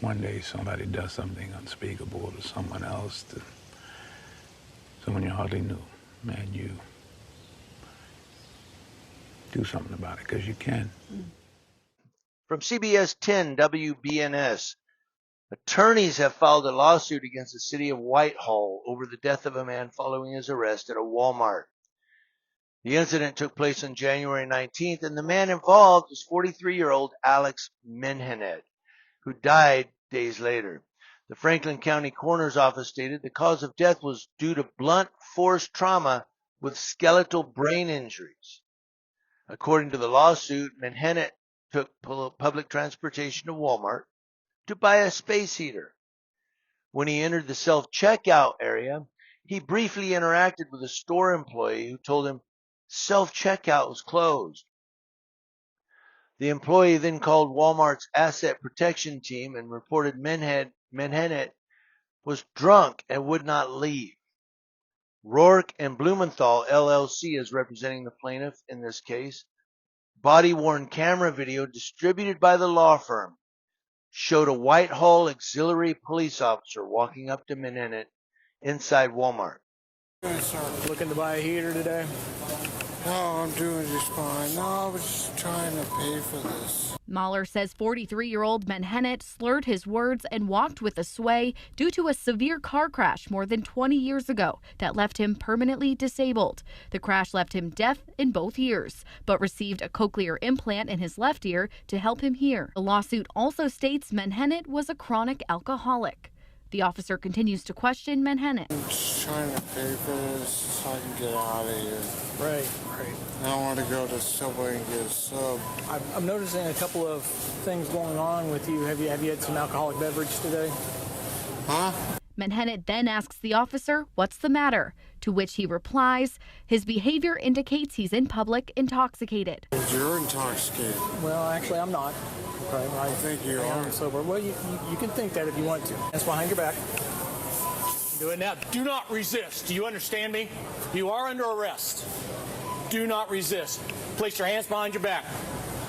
one day somebody does something unspeakable to someone else, to someone you hardly knew, and you do something about it, because you can. From CBS 10 WBNS, attorneys have filed a lawsuit against the city of Whitehall over the death of a man following his arrest at a Walmart. The incident took place on January 19th, and the man involved was 43-year-old Alex Menhenet, who died days later. The Franklin County Coroner's Office stated the cause of death was due to blunt force trauma with skeletal brain injuries. According to the lawsuit, Menhenet took public transportation to Walmart to buy a space heater. When he entered the self-checkout area, he briefly interacted with a store employee who told him self-checkout was closed. The employee then called Walmart's asset protection team and reported Menhenet was drunk and would not leave. Rourke and Blumenthal LLC is representing the plaintiff in this case. Body-worn camera video distributed by the law firm showed a Whitehall auxiliary police officer walking up to Menhenet inside Walmart. Looking to buy a heater today? No, I'm doing just fine. No, I was just trying to pay for this. Mahler says 43-year-old Menhenet slurred his words and walked with a sway due to a severe car crash more than 20 years ago that left him permanently disabled. The crash left him deaf in both ears, but received a cochlear implant in his left ear to help him hear. The lawsuit also states Menhenet was a chronic alcoholic. The officer continues to question Menhenet. I'm just trying to pay for this so I can get out of here. Right. I want to go to Subway and get a sub. I'm noticing a couple of things going on with you. Have you had some alcoholic beverage today? Huh? Menhenet then asks the officer what's the matter, to which he replies his behavior indicates he's in public intoxicated. You're intoxicated. Well, actually, I'm not. I think you are. I'm sober. Well, you can think that if you want to. That's behind your back. Do it now. Do not resist. Do you understand me? You are under arrest. Do not resist. Place your hands behind your back.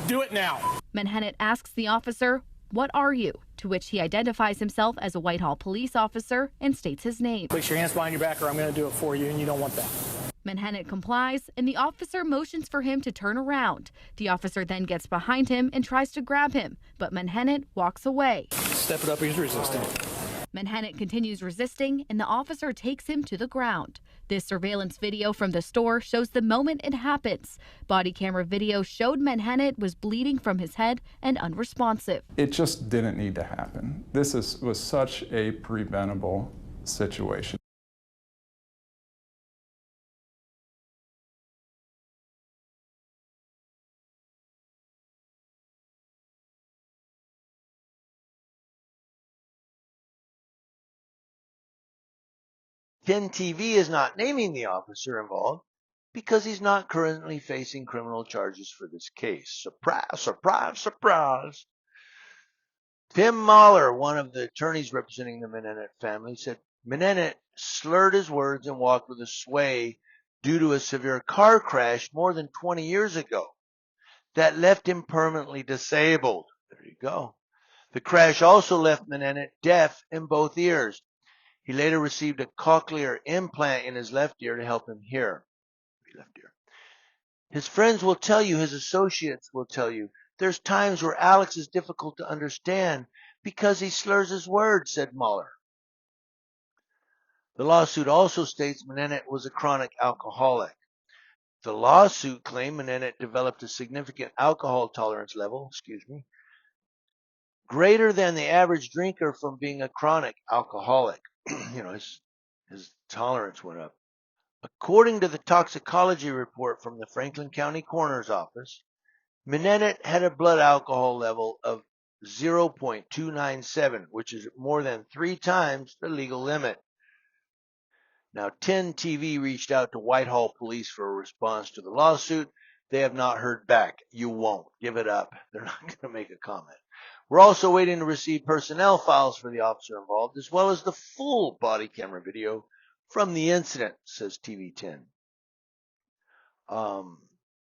Do it now. Menhenet asks the officer, "What are you?" To which he identifies himself as a Whitehall police officer and states his name. Place your hands behind your back or I'm going to do it for you, and you don't want that. Menhenet complies, and the officer motions for him to turn around. The officer then gets behind him and tries to grab him, but Menhenet walks away. Step it up, he's resisting. Menhenet continues resisting, and the officer takes him to the ground. This surveillance video from the store shows the moment it happens. Body camera video showed Menhenet was bleeding from his head and unresponsive. It just didn't need to happen. This was such a preventable situation. Ten TV is not naming the officer involved because he's not currently facing criminal charges for this case. Surprise, surprise, surprise. Tim Mahler, one of the attorneys representing the Menhenet family, said Menhenet slurred his words and walked with a sway due to a severe car crash more than 20 years ago that left him permanently disabled. There you go. The crash also left Menhenet deaf in both ears. He later received a cochlear implant in his left ear to help him hear. His friends will tell you, his associates will tell you, there's times where Alex is difficult to understand because he slurs his words, said Mahler. The lawsuit also states Menhenet was a chronic alcoholic. The lawsuit claimed Menhenet developed a significant alcohol tolerance level, greater than the average drinker from being a chronic alcoholic. His tolerance went up. According to the toxicology report from the Franklin County Coroner's Office, Menhenet had a blood alcohol level of 0.297, which is more than 3 times the legal limit. Now, 10 TV reached out to Whitehall police for a response to the lawsuit. They have not heard back. You won't. Give it up. They're not going to make a comment. We're also waiting to receive personnel files for the officer involved, as well as the full body camera video from the incident, says TV10.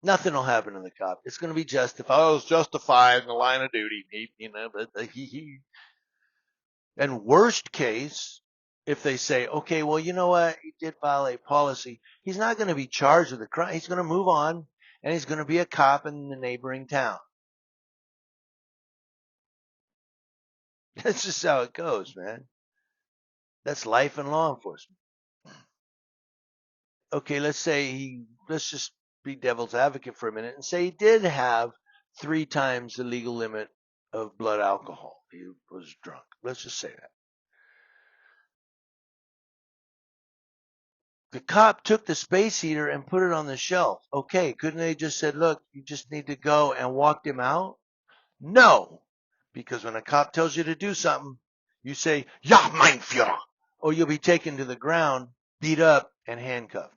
Nothing will happen to the cop. It's going to be justified. Oh, it's justified in the line of duty, but And worst case, if they say, okay, well, you know what? He did violate policy. He's not going to be charged with a crime. He's going to move on and he's going to be a cop in the neighboring town. That's just how it goes, man. That's life in law enforcement. Okay, let's just be devil's advocate for a minute and say he did have 3 times the legal limit of blood alcohol. He was drunk. Let's just say that. The cop took the space heater and put it on the shelf. Okay, couldn't they just said, look, you just need to go, and walked him out? No, because when a cop tells you to do something, you say, ja, mein Führer, or you'll be taken to the ground, beat up, and handcuffed.